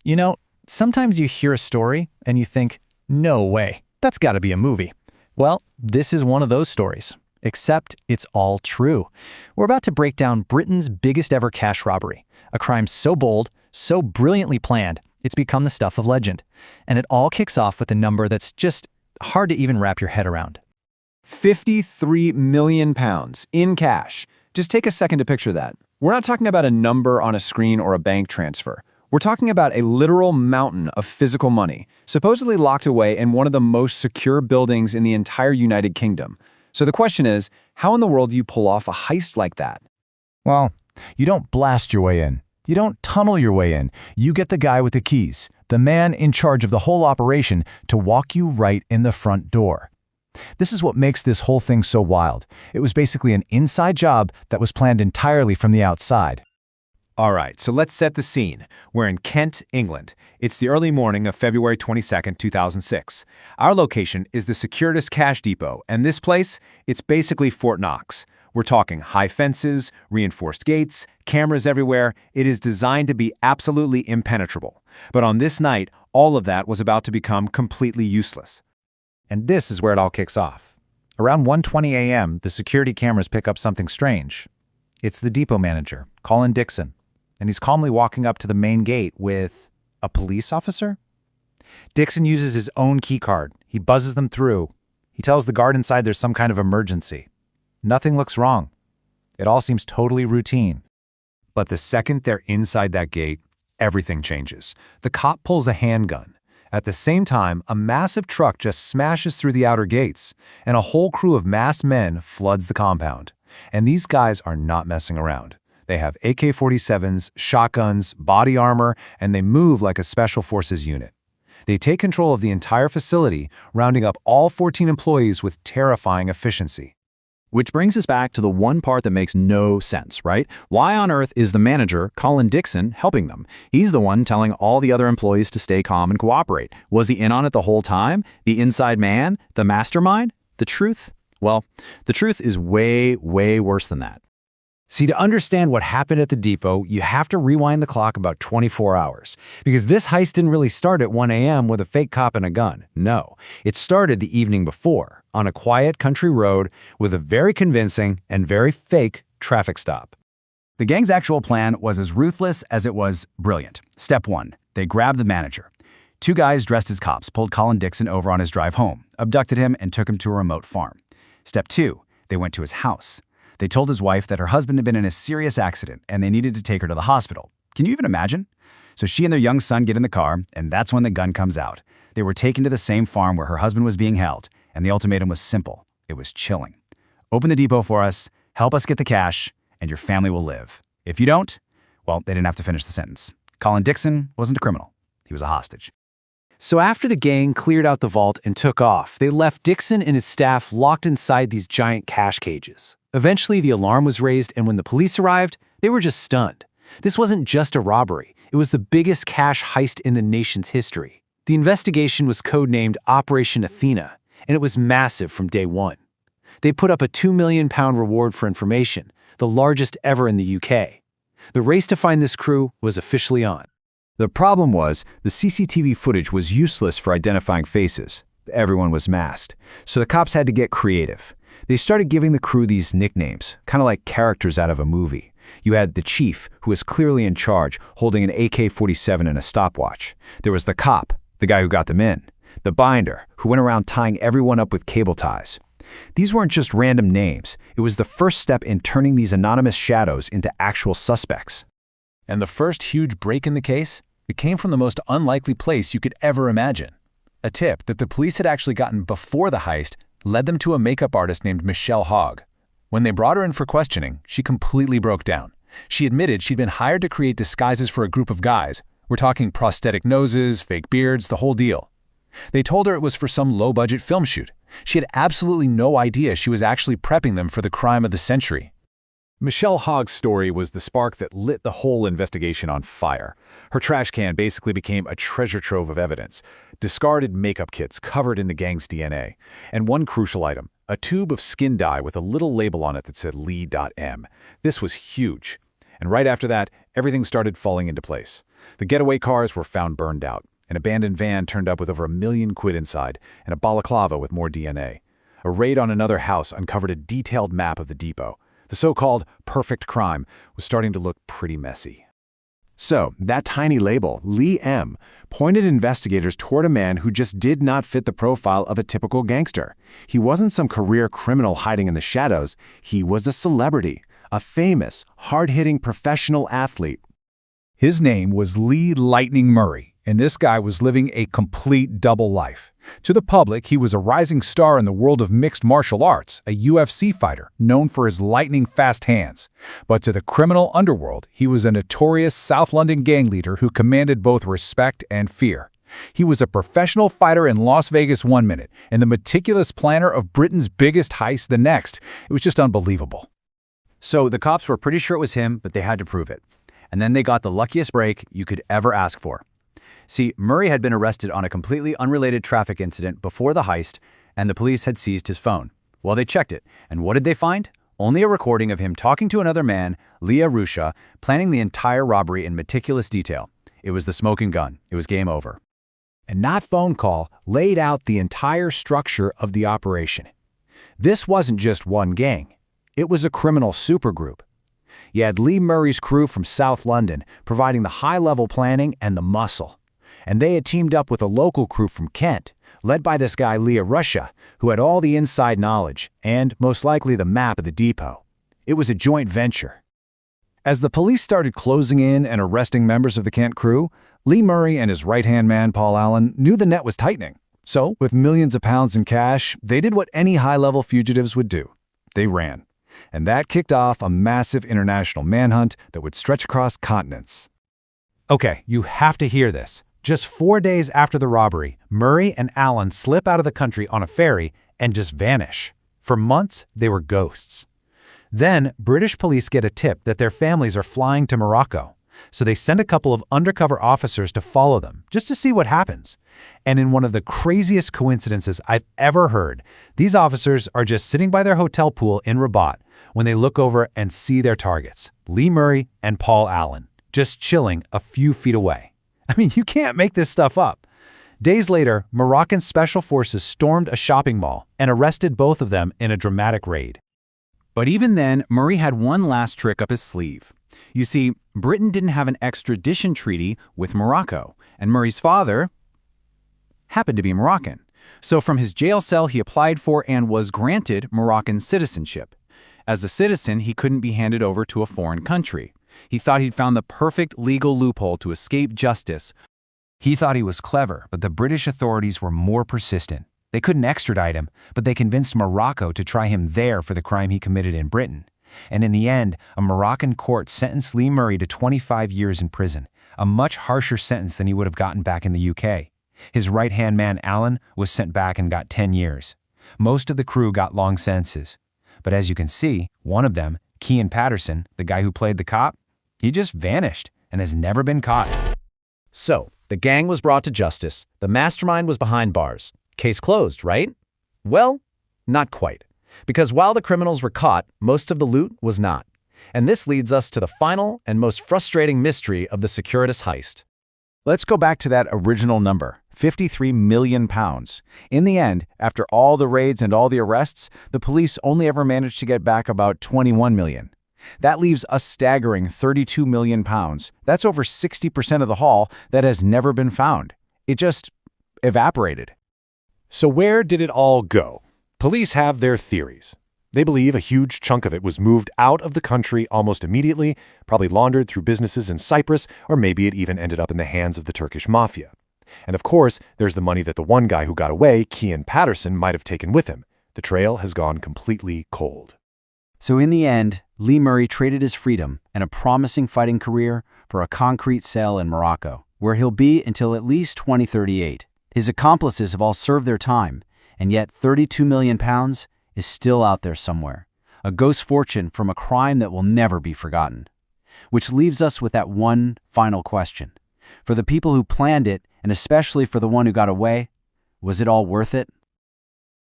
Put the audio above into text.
You know, sometimes you hear a story and you think, no way, that's got to be a movie. Well, this is one of those stories, except it's all true. We're about to break down Britain's biggest ever cash robbery, a crime so bold, so brilliantly planned, it's become the stuff of legend. And it all kicks off with a number that's just hard to even wrap your head around. £53 million in cash. Just take a second to picture that. We're not talking about a number on a screen or a bank transfer. We're talking about a literal mountain of physical money, supposedly locked away in one of the most secure buildings in the entire United Kingdom. So the question is, how in the world do you pull off a heist like that? Well, you don't blast your way in. You don't tunnel your way in. You get the guy with the keys, the man in charge of the whole operation, to walk you right in the front door. This is what makes this whole thing so wild. It was basically an inside job that was planned entirely from the outside. All right, so let's set the scene. We're in Kent, England. It's the early morning of February 22nd, 2006. Our location is the Securitas Cash Depot, and this place, it's basically Fort Knox. We're talking high fences, reinforced gates, cameras everywhere. It is designed to be absolutely impenetrable. But on this night, all of that was about to become completely useless. And this is where it all kicks off. Around 1:20 a.m., the security cameras pick up something strange. It's the depot manager, Colin Dixon, and he's calmly walking up to the main gate with a police officer. Dixon uses his own key card. He buzzes them through. He tells the guard inside there's some kind of emergency. Nothing looks wrong. It all seems totally routine. But the second they're inside that gate, everything changes. The cop pulls a handgun. At the same time, a massive truck just smashes through the outer gates, and a whole crew of masked men floods the compound. And these guys are not messing around. They have AK-47s, shotguns, body armor, and they move like a special forces unit. They take control of the entire facility, rounding up all 14 employees with terrifying efficiency. Which brings us back to the one part that makes no sense, right? Why on earth is the manager, Colin Dixon, helping them? He's the one telling all the other employees to stay calm and cooperate. Was he in on it the whole time? The inside man? The mastermind? The truth? Well, the truth is way, way worse than that. See, to understand what happened at the depot, you have to rewind the clock about 24 hours. Because this heist didn't really start at 1 a.m. with a fake cop and a gun. No, it started the evening before, on a quiet country road with a very convincing and very fake traffic stop. The gang's actual plan was as ruthless as it was brilliant. Step 1. They grabbed the manager. Two guys dressed as cops pulled Colin Dixon over on his drive home, abducted him, and took him to a remote farm. Step 2. They went to his house. They told his wife that her husband had been in a serious accident and they needed to take her to the hospital. Can you even imagine? So she and their young son get in the car, and that's when the gun comes out. They were taken to the same farm where her husband was being held, and the ultimatum was simple. It was chilling. Open the depot for us, help us get the cash, and your family will live. If you don't, well, they didn't have to finish the sentence. Colin Dixon wasn't a criminal. He was a hostage. So after the gang cleared out the vault and took off, they left Dixon and his staff locked inside these giant cash cages. Eventually, the alarm was raised, and when the police arrived, they were just stunned. This wasn't just a robbery. It was the biggest cash heist in the nation's history. The investigation was codenamed Operation Athena, and it was massive from day one. They put up a £2 million reward for information, the largest ever in the UK. The race to find this crew was officially on. The problem was, the CCTV footage was useless for identifying faces. Everyone was masked. So the cops had to get creative. They started giving the crew these nicknames, kind of like characters out of a movie. You had the chief, who was clearly in charge, holding an AK-47 and a stopwatch. There was the cop, the guy who got them in. The binder, who went around tying everyone up with cable ties. These weren't just random names. It was the first step in turning these anonymous shadows into actual suspects. And the first huge break in the case, it came from the most unlikely place you could ever imagine. A tip that the police had actually gotten before the heist led them to a makeup artist named Michelle Hogg. When they brought her in for questioning, she completely broke down. She admitted she'd been hired to create disguises for a group of guys. We're talking prosthetic noses, fake beards, the whole deal. They told her it was for some low-budget film shoot. She had absolutely no idea she was actually prepping them for the crime of the century. Michelle Hogg's story was the spark that lit the whole investigation on fire. Her trash can basically became a treasure trove of evidence. Discarded makeup kits covered in the gang's DNA. And one crucial item, a tube of skin dye with a little label on it that said Lee.M. This was huge. And right after that, everything started falling into place. The getaway cars were found burned out. An abandoned van turned up with over £1 million inside, and a balaclava with more DNA. A raid on another house uncovered a detailed map of the depot. The so-called perfect crime was starting to look pretty messy. So, that tiny label, Lee M., pointed investigators toward a man who just did not fit the profile of a typical gangster. He wasn't some career criminal hiding in the shadows. He was a celebrity, a famous, hard-hitting professional athlete. His name was Lee Lightning Murray, and this guy was living a complete double life. To the public, he was a rising star in the world of mixed martial arts, a UFC fighter known for his lightning-fast hands. But to the criminal underworld, he was a notorious South London gang leader who commanded both respect and fear. He was a professional fighter in Las Vegas one minute, and the meticulous planner of Britain's biggest heist the next. It was just unbelievable. So the cops were pretty sure it was him, but they had to prove it. And then they got the luckiest break you could ever ask for. See, Murray had been arrested on a completely unrelated traffic incident before the heist, and the police had seized his phone. Well, they checked it, and what did they find? Only a recording of him talking to another man, Leah Rusha, planning the entire robbery in meticulous detail. It was the smoking gun. It was game over. And that phone call laid out the entire structure of the operation. This wasn't just one gang. It was a criminal supergroup. You had Lee Murray's crew from South London providing the high-level planning and the muscle. And they had teamed up with a local crew from Kent, led by this guy Leah Rusha, who had all the inside knowledge and, most likely, the map of the depot. It was a joint venture. As the police started closing in and arresting members of the Kent crew, Lee Murray and his right-hand man, Paul Allen, knew the net was tightening. So, with millions of pounds in cash, they did what any high-level fugitives would do. They ran. And that kicked off a massive international manhunt that would stretch across continents. Okay, you have to hear this. Just 4 days after the robbery, Murray and Allen slip out of the country on a ferry and just vanish. For months, they were ghosts. Then, British police get a tip that their families are flying to Morocco. So they send a couple of undercover officers to follow them, just to see what happens. And in one of the craziest coincidences I've ever heard, these officers are just sitting by their hotel pool in Rabat when they look over and see their targets, Lee Murray and Paul Allen, just chilling a few feet away. I mean, you can't make this stuff up. Days later, Moroccan special forces stormed a shopping mall and arrested both of them in a dramatic raid. But even then, Murray had one last trick up his sleeve. You see, Britain didn't have an extradition treaty with Morocco, and Murray's father happened to be Moroccan. So from his jail cell, he applied for and was granted Moroccan citizenship. As a citizen, he couldn't be handed over to a foreign country. He thought he'd found the perfect legal loophole to escape justice. He thought he was clever, but the British authorities were more persistent. They couldn't extradite him, but they convinced Morocco to try him there for the crime he committed in Britain. And in the end, a Moroccan court sentenced Lee Murray to 25 years in prison, a much harsher sentence than he would have gotten back in the UK. His right-hand man, Allen, was sent back and got 10 years. Most of the crew got long sentences. But as you can see, one of them, Kean Patterson, the guy who played the cop, he just vanished and has never been caught. So, the gang was brought to justice. The mastermind was behind bars. Case closed, right? Well, not quite. Because while the criminals were caught, most of the loot was not. And this leads us to the final and most frustrating mystery of the Securitas heist. Let's go back to that original number, £53 million. In the end, after all the raids and all the arrests, the police only ever managed to get back about $21 million. That leaves a staggering £32 million. That's over 60% of the haul that has never been found. It just evaporated. So where did it all go? Police have their theories. They believe a huge chunk of it was moved out of the country almost immediately, probably laundered through businesses in Cyprus, or maybe it even ended up in the hands of the Turkish mafia. And of course, there's the money that the one guy who got away, Kean Patterson, might have taken with him. The trail has gone completely cold. So in the end, Lee Murray traded his freedom and a promising fighting career for a concrete cell in Morocco, where he'll be until at least 2038. His accomplices have all served their time, and yet £32 million is still out there somewhere, a ghost fortune from a crime that will never be forgotten. Which leaves us with that one final question. For the people who planned it, and especially for the one who got away, was it all worth it?